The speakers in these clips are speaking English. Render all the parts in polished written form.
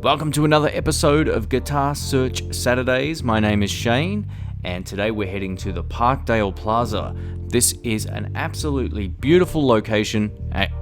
Welcome to another episode of Guitar Search Saturdays. My name is Shane, and today we're heading to the Parkdale Plaza. This is an absolutely beautiful location.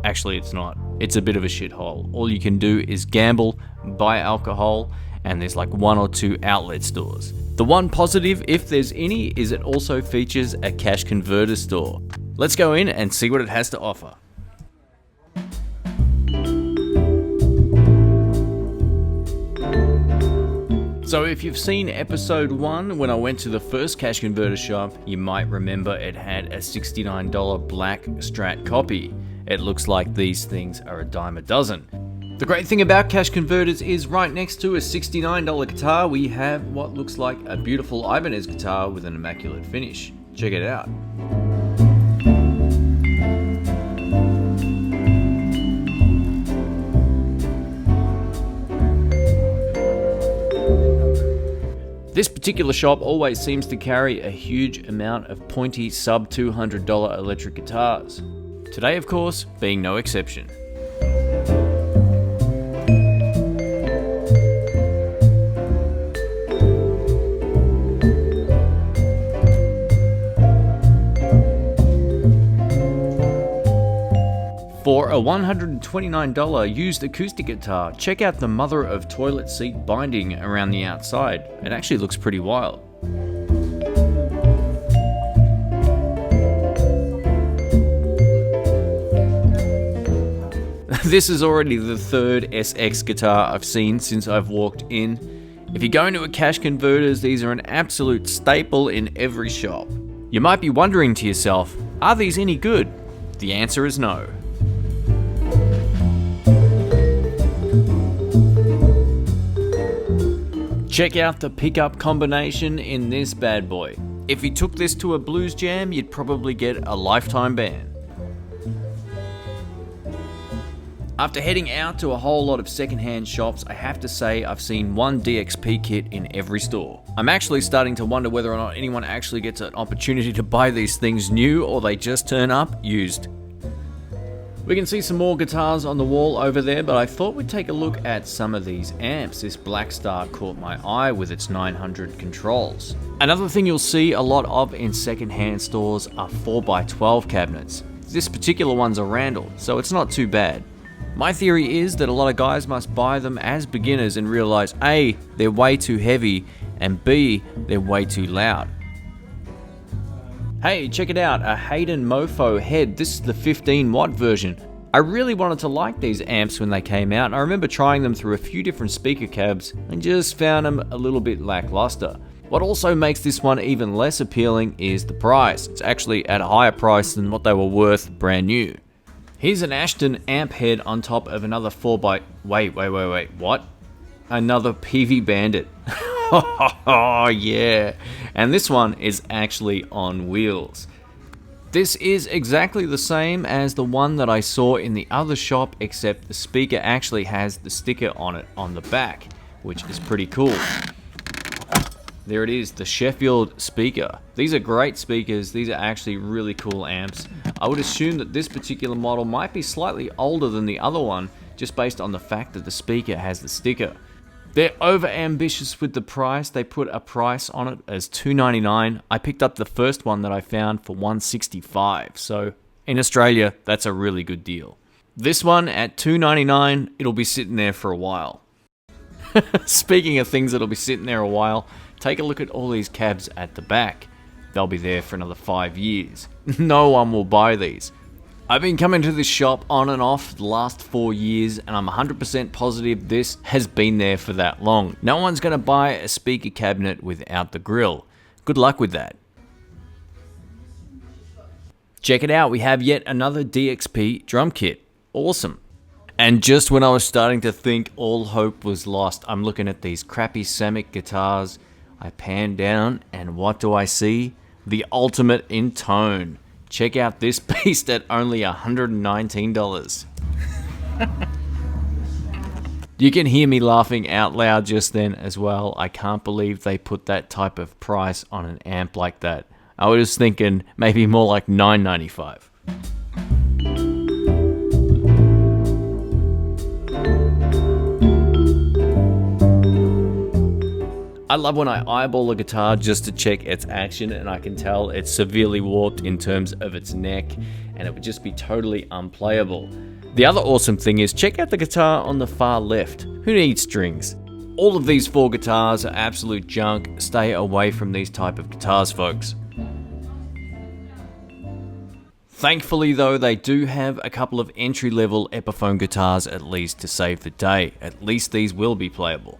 Actually, it's not. It's a bit of a shithole. All you can do is gamble, buy alcohol, and there's like one or two outlet stores. The one positive, if there's any, is it also features a cash converter store. Let's go in and see what it has to offer. So if you've seen episode 1, when I went to the first cash converter shop, you might remember it had a $69 black Strat copy. It looks like these things are a dime a dozen. The great thing about cash converters is right next to a $69 guitar, we have what looks like a beautiful Ibanez guitar with an immaculate finish. Check it out. This particular shop always seems to carry a huge amount of pointy sub $200 electric guitars. Today, of course, being no exception. For a $129 used acoustic guitar, check out the mother of toilet seat binding around the outside. It actually looks pretty wild. This is already the third SX guitar I've seen since I've walked in. If you go into a cash converters, these are an absolute staple in every shop. You might be wondering to yourself, are these any good? The answer is no. Check out the pickup combination in this bad boy. If you took this to a blues jam, you'd probably get a lifetime ban. After heading out to a whole lot of secondhand shops, I have to say I've seen one Dxp kit in every store. I'm actually starting to wonder whether or not anyone actually gets an opportunity to buy these things new, or they just turn up used. We can see some more guitars on the wall over there, but I thought we'd take a look at some of these amps. This Black Star caught my eye with its 900 controls. Another thing you'll see a lot of in secondhand stores are 4x12 cabinets. This particular one's a Randall, so it's not too bad. My theory is that a lot of guys must buy them as beginners and realize A, they're way too heavy, and B, they're way too loud. Hey, check it out, a Haden Mofo head. This is the 15 watt version. I really wanted to like these amps when they came out, and I remember trying them through a few different speaker cabs and just found them a little bit lackluster. What also makes this one even less appealing is the price. It's actually at a higher price than what they were worth brand new. Here's an Ashton Amp head on top of another 4x... Wait, what? Another PV Bandit. Oh yeah, and this one is actually on wheels. This is exactly the same as the one that I saw in the other shop, except the speaker actually has the sticker on it on the back, which is pretty cool. There it is, the Sheffield Speaker. These are great speakers. These are actually really cool amps. I would assume that this particular model might be slightly older than the other one, just based on the fact that the speaker has the sticker. They're over ambitious with the price. They put a price on it as $299. I picked up the first one that I found for $165. So in Australia, that's a really good deal. This one at $299, it'll be sitting there for a while. Speaking of things that'll be sitting there a while, take a look at all these cabs at the back. They'll be there for another 5 years. No one will buy these. I've been coming to this shop on and off the last 4 years, and I'm 100% positive this has been there for that long. No one's going to buy a speaker cabinet without the grill. Good luck with that. Check it out, we have yet another Dxp Drum Kit. Awesome. And just when I was starting to think all hope was lost, I'm looking at these crappy Samick guitars. I pan down, and what do I see? The ultimate in tone. Check out this beast at only $119. You can hear me laughing out loud just then as well. I can't believe they put that type of price on an amp like that. I was thinking maybe more like $9.95. I love when I eyeball a guitar just to check its action, and I can tell it's severely warped in terms of its neck, and it would just be totally unplayable. The other awesome thing is, check out the guitar on the far left. Who needs strings? All of these 4 guitars are absolute junk. Stay away from these type of guitars, folks. Thankfully though, they do have a couple of entry-level Epiphone guitars at least to save the day. At least these will be playable.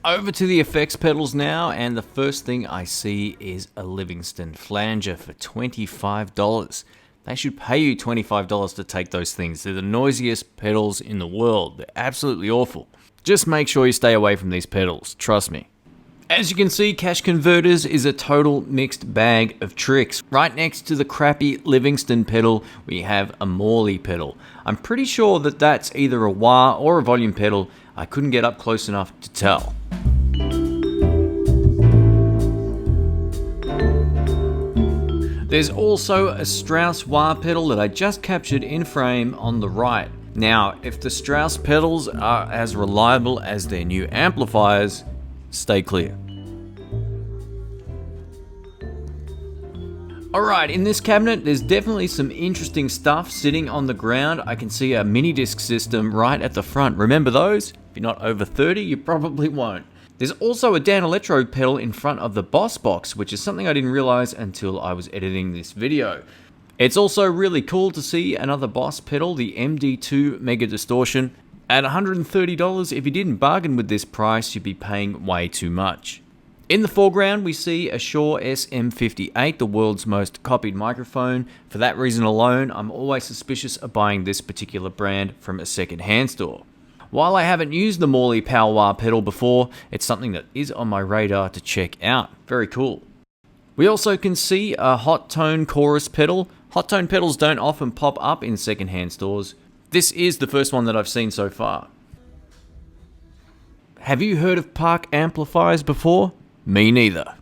Over to the effects pedals now, and the first thing I see is a Livingston flanger for $25. They should pay you $25 to take those things. They're the noisiest pedals in the world. They're absolutely awful. Just make sure you stay away from these pedals, trust me. As you can see, Cash Converters is a total mixed bag of tricks. Right next to the crappy Livingston pedal, we have a Morley pedal. I'm pretty sure that that's either a wah or a volume pedal. I couldn't get up close enough to tell. There's also a Strauss wah pedal that I just captured in frame on the right. Now, if the Strauss pedals are as reliable as their new amplifiers, stay clear. Alright, in this cabinet there's definitely some interesting stuff sitting on the ground. I can see a mini disc system right at the front. Remember those? If you're not over 30, you probably won't. There's also a Dan Electro pedal in front of the Boss Box, which is something I didn't realize until I was editing this video. It's also really cool to see another Boss pedal, the MD2 Mega Distortion. At $130, if you didn't bargain with this price, you'd be paying way too much. In the foreground, we see a Shure SM58, the world's most copied microphone. For that reason alone, I'm always suspicious of buying this particular brand from a second-hand store. While I haven't used the Morley Power pedal before, it's something that is on my radar to check out. Very cool. We also can see a Hot Tone Chorus pedal. Hot Tone pedals don't often pop up in second-hand stores. This is the first one that I've seen so far. Have you heard of Park Amplifiers before? Me neither.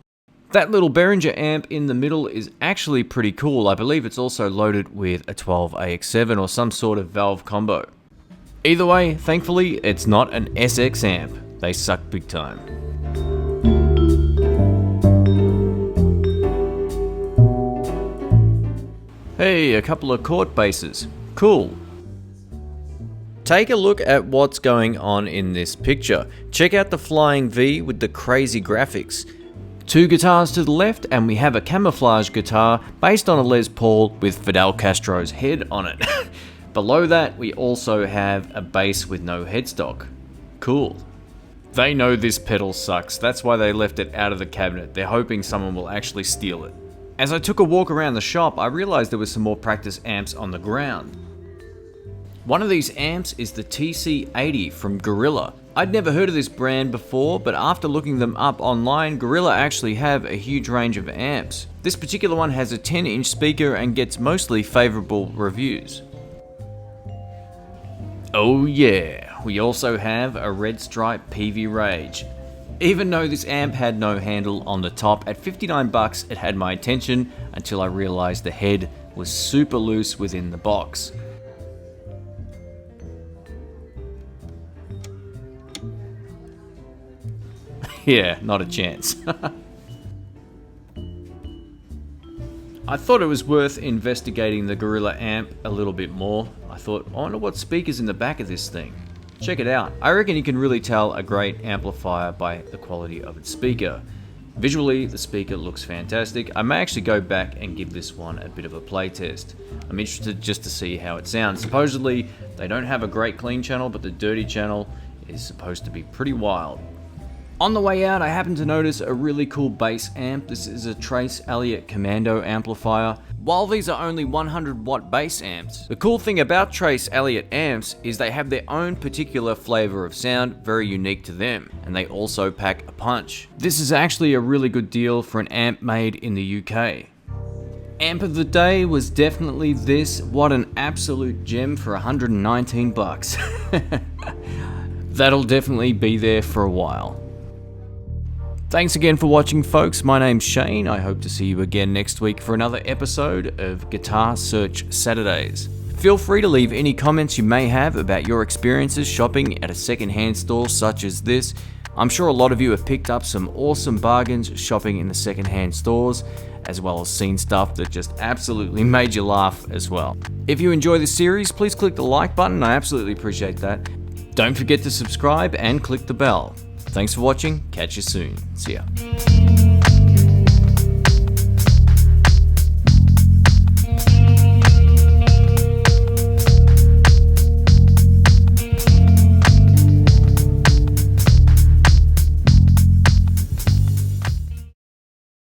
That little Behringer amp in the middle is actually pretty cool. I believe it's also loaded with a 12AX7 or some sort of valve combo. Either way, thankfully, it's not an SX amp. They suck big time. Hey, a couple of court basses. Cool. Take a look at what's going on in this picture. Check out the Flying V with the crazy graphics. 2 guitars to the left, and we have a camouflage guitar based on a Les Paul with Fidel Castro's head on it. Below that, we also have a bass with no headstock. Cool. They know this pedal sucks, that's why they left it out of the cabinet. They're hoping someone will actually steal it. As I took a walk around the shop, I realized there was some more practice amps on the ground. One of these amps is the TC80 from Gorilla. I'd never heard of this brand before, but after looking them up online, Gorilla actually have a huge range of amps. This particular one has a 10-inch speaker and gets mostly favorable reviews. Oh yeah, we also have a Red Stripe PV Rage. Even though this amp had no handle on the top, at $59 it had my attention until I realized the head was super loose within the box. Yeah, not a chance. I thought it was worth investigating the Gorilla amp a little bit more. I thought, I wonder what speaker's in the back of this thing. Check it out. I reckon you can really tell a great amplifier by the quality of its speaker. Visually, the speaker looks fantastic. I may actually go back and give this one a bit of a play test. I'm interested just to see how it sounds. Supposedly, they don't have a great clean channel, but the dirty channel is supposed to be pretty wild. On the way out, I happened to notice a really cool bass amp. This is a Trace Elliot Commando amplifier. While these are only 100 watt bass amps, the cool thing about Trace Elliot amps is they have their own particular flavor of sound, very unique to them, and they also pack a punch. This is actually a really good deal for an amp made in the UK. Amp of the day was definitely this. What an absolute gem for 119 bucks. That'll definitely be there for a while. Thanks again for watching, folks. My name's Shane. I hope to see you again next week for another episode of Guitar Search Saturdays. Feel free to leave any comments you may have about your experiences shopping at a second-hand store such as this. I'm sure a lot of you have picked up some awesome bargains shopping in the secondhand stores, as well as seen stuff that just absolutely made you laugh as well. If you enjoy this series, please click the like button, I absolutely appreciate that. Don't forget to subscribe and click the bell. Thanks for watching, catch you soon. See ya.